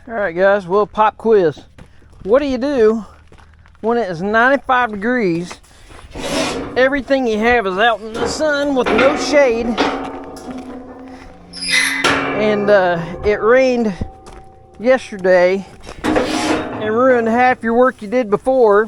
Alright guys, well, pop quiz. What do you do when it is 95 degrees, everything you have is out in the sun with no shade, and it rained yesterday and ruined half your work you did before?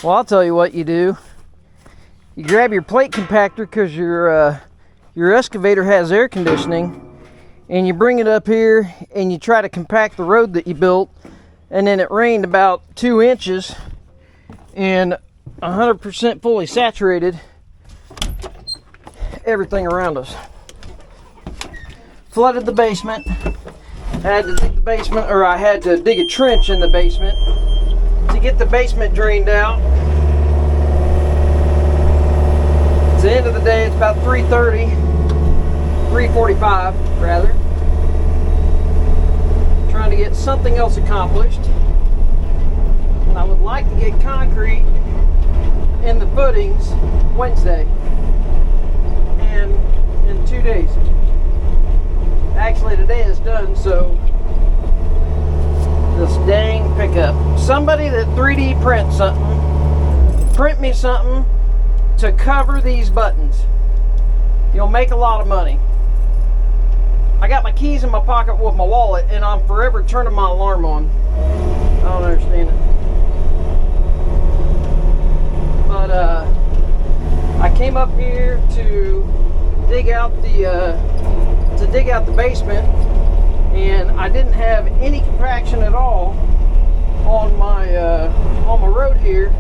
Well, I'll tell you what you do. You grab your plate compactor, because your excavator has air conditioning, and you bring it up here and you try to compact the road that you built. And then it rained about 2 inches and 100% fully saturated everything around us. Flooded the basement. I had to dig the basement, or I had to dig a trench in the basement to get the basement drained out. At the end of the day, it's about 3:45 rather. Trying to get something else accomplished. And I would like to get concrete in the footings Wednesday and in 2 days. Actually, today is done, so this dang pickup. Somebody that 3D prints something, print me something to cover these buttons. You'll make a lot of money. I got my keys in my pocket with my wallet, and I'm forever turning my alarm on. I don't understand it. But I came up here to dig out the basement, and I didn't have any compaction at all on my road here.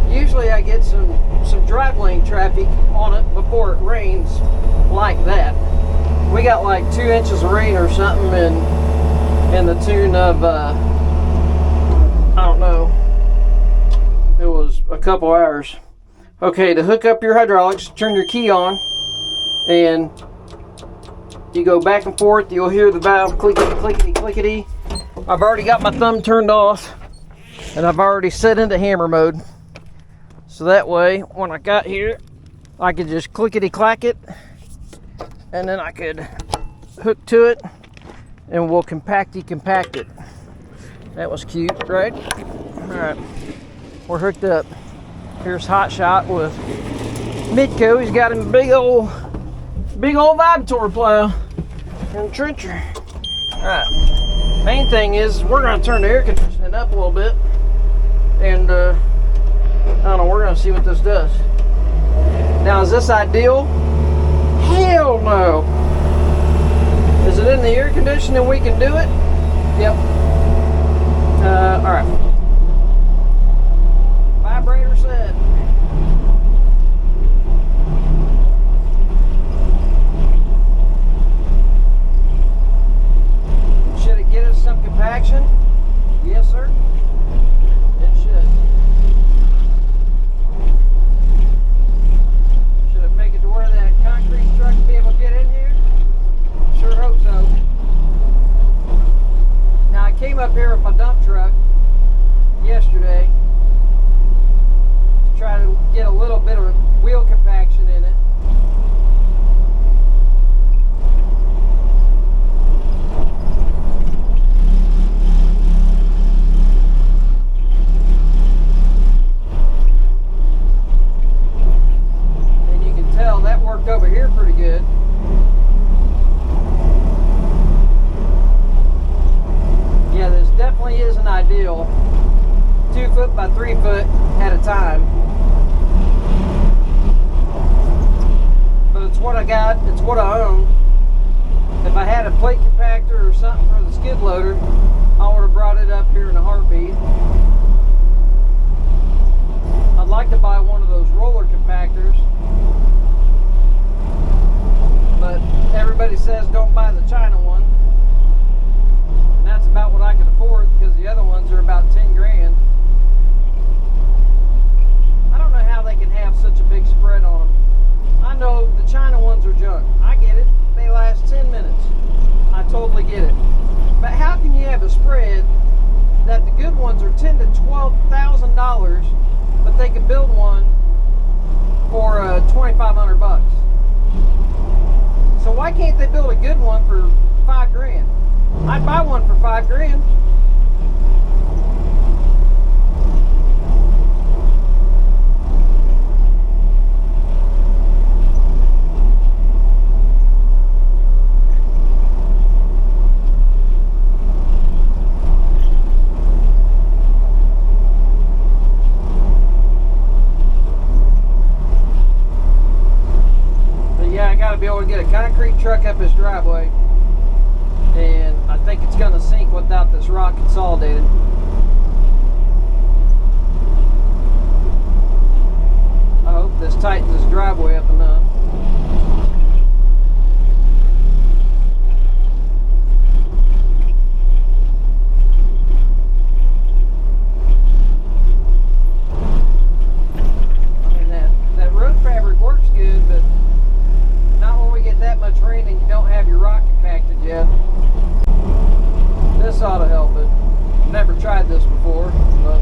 Usually I get some drive lane traffic on it before it rains like that. We got like 2 inches of rain or something, in the tune of I don't know, it was a couple hours. Okay, to hook up your hydraulics, turn your key on and you go back and forth. You'll hear the valve clickety clickety clickety. I've already got my thumb turned off and I've already set into hammer mode, so that way when I got here I could just clickety clack it, and then I could hook to it and we'll compact it. That was cute, right? Alright, we're hooked up. Here's Hot Shot with Midco. He's got him a big old vibrator plow and trencher. Alright, main thing is we're going to turn the air conditioning up a little bit, and I don't know, we're going to see what this does. Now, is this ideal? Hell no. Is it in the air conditioning we can do it? Yep. Alright. Vibrator set. Should it get us some compaction? Yes, sir. It should. Should it make it to where that concrete truck will be able to get in here? Sure hope so. Now, I came up here with my dump truck yesterday to try to get a little bit of wheel compaction in it. And you can tell that worked over here pretty good. Yeah, this definitely isn't ideal. 2 foot by 3 foot at a time. But it's what I got, it's what I own. If I had a plate compactor or something for the skid loader, I would have brought it up here in a heartbeat. I'd like to buy one of those roller compactors, but everybody says don't buy the China one. And that's about what I can afford, because the other ones are about 10 grand. I don't know how they can have such a big spread on them. I know the China ones are junk. I get it. They last 10 minutes. I totally get it. But how can you have a spread that the good ones are $10,000 to $12,000, but they can build one for $2,500 bucks? So why can't they build a good one for 5 grand. I'd buy one for 5 grand. Be able to get a concrete truck up his driveway, and I think it's going to sink without this rock consolidated. I hope this tightens his driveway up enough. I mean, that road fabric works good, but not when we get that much rain and you don't have your rock compacted yet. This ought to help it. Never tried this before, but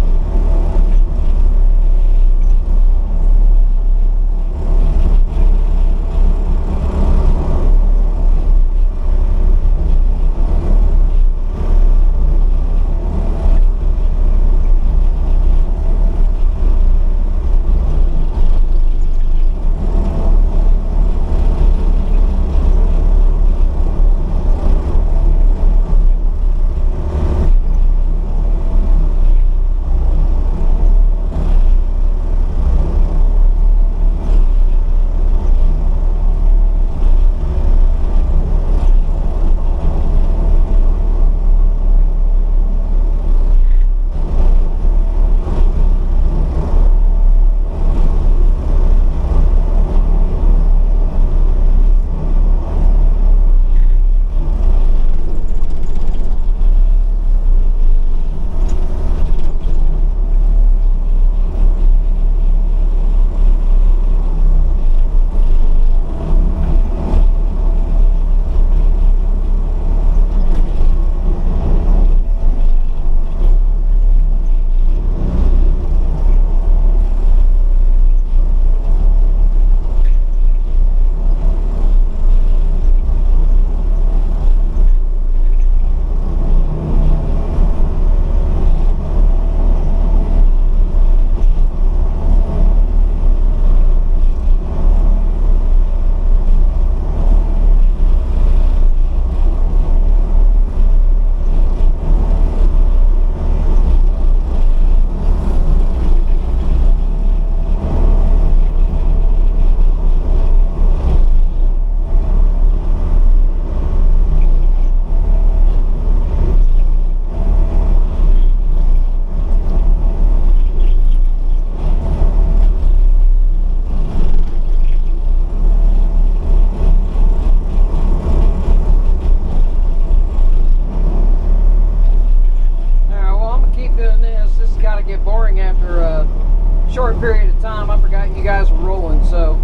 period of time. I forgot you guys were rolling, so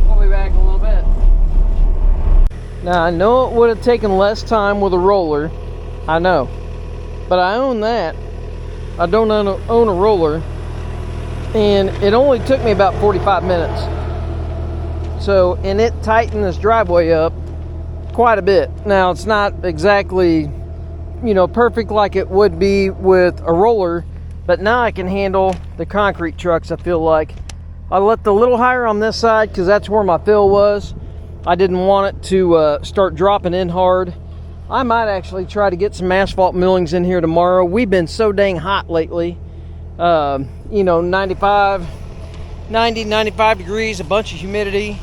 we'll be back in a little bit. Now, I know it would have taken less time with a roller, I know, but I own that. I don't own a roller, and it only took me about 45 minutes. So, and it tightened this driveway up quite a bit. Now, it's not exactly, perfect like it would be with a roller, but now I can handle the concrete trucks, I feel like. I left a little higher on this side because that's where my fill was. I didn't want it to start dropping in hard. I might actually try to get some asphalt millings in here tomorrow. We've been so dang hot lately. 95 degrees, a bunch of humidity.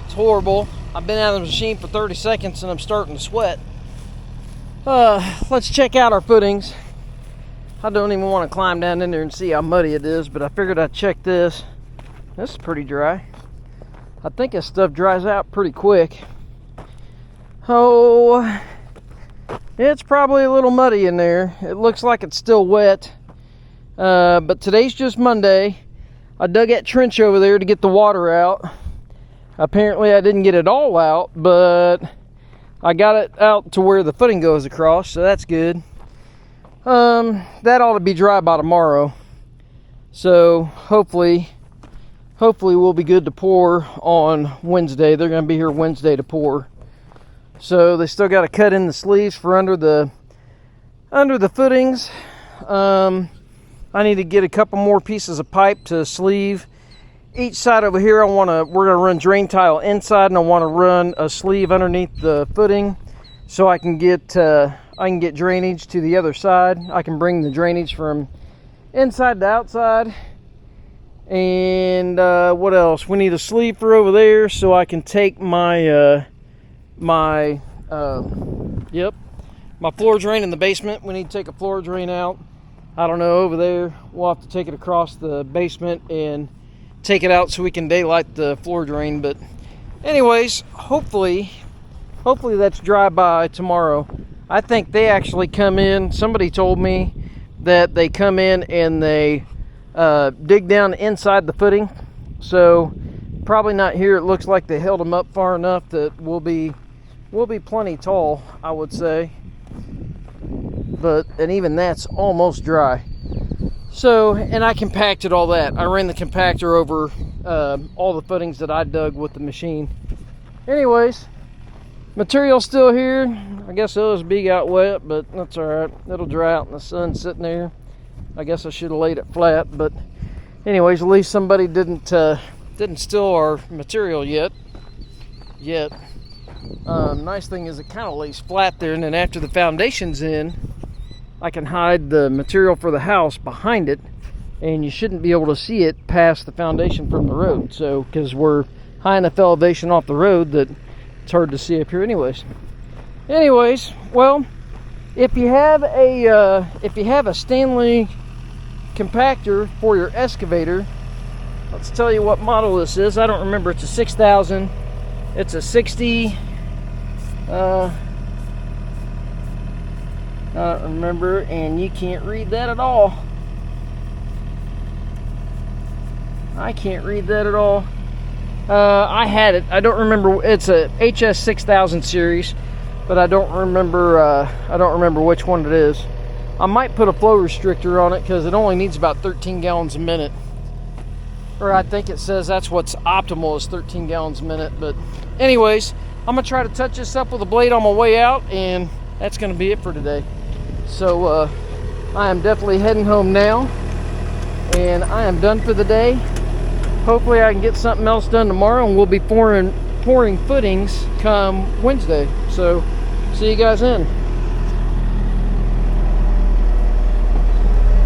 It's horrible. I've been out of the machine for 30 seconds and I'm starting to sweat. Let's check out our footings. I don't even want to climb down in there and see how muddy it is, but I figured I'd check this. This is pretty dry. I think this stuff dries out pretty quick. Oh, it's probably a little muddy in there. It looks like it's still wet. But today's just Monday. I dug that trench over there to get the water out. Apparently I didn't get it all out, but I got it out to where the footing goes across, so that's good. That ought to be dry by tomorrow. So hopefully we'll be good to pour on Wednesday. They're going to be here Wednesday to pour. So they still got to cut in the sleeves for under the footings. I need to get a couple more pieces of pipe to sleeve each side over here. We're gonna run drain tile inside, and I want to run a sleeve underneath the footing so I can get drainage to the other side. I can bring the drainage from inside to outside. And what else? We need a sleeve for over there so I can take my my floor drain in the basement. We need to take a floor drain out. I don't know, over there. We'll have to take it across the basement and take it out so we can daylight the floor drain. But anyways, hopefully that's dry by tomorrow. I think they actually come in. Somebody told me that they come in and they dig down inside the footing. So probably not here. It looks like they held them up far enough that we'll be plenty tall, I would say. And even that's almost dry. So, and I compacted all that. I ran the compactor over all the footings that I dug with the machine. Anyways, material's still here. I guess the OSB got wet, but that's all right. It'll dry out in the sun sitting there. I guess I should have laid it flat, but anyways, at least somebody didn't steal our material yet. Nice thing is it kind of lays flat there, and then after the foundation's in, I can hide the material for the house behind it, and you shouldn't be able to see it past the foundation from the road. So, because we're high enough elevation off the road that it's hard to see up here anyways. Well, if you have a Stanley compactor for your excavator, let's tell you what model this is. I don't remember. It's a 6000. It's a 60. I don't remember, and you can't read that at all. I can't read that at all. I had it. I don't remember. It's a HS 6000 series, but I don't remember. Which one it is. I might put a flow restrictor on it because it only needs about 13 gallons a minute. Or I think it says that's what's optimal is 13 gallons a minute. But anyways, I'm gonna try to touch this up with a blade on my way out, and that's gonna be it for today. So I am definitely heading home now, and I am done for the day. Hopefully I can get something else done tomorrow, and we'll be pouring footings come Wednesday. So see you guys then.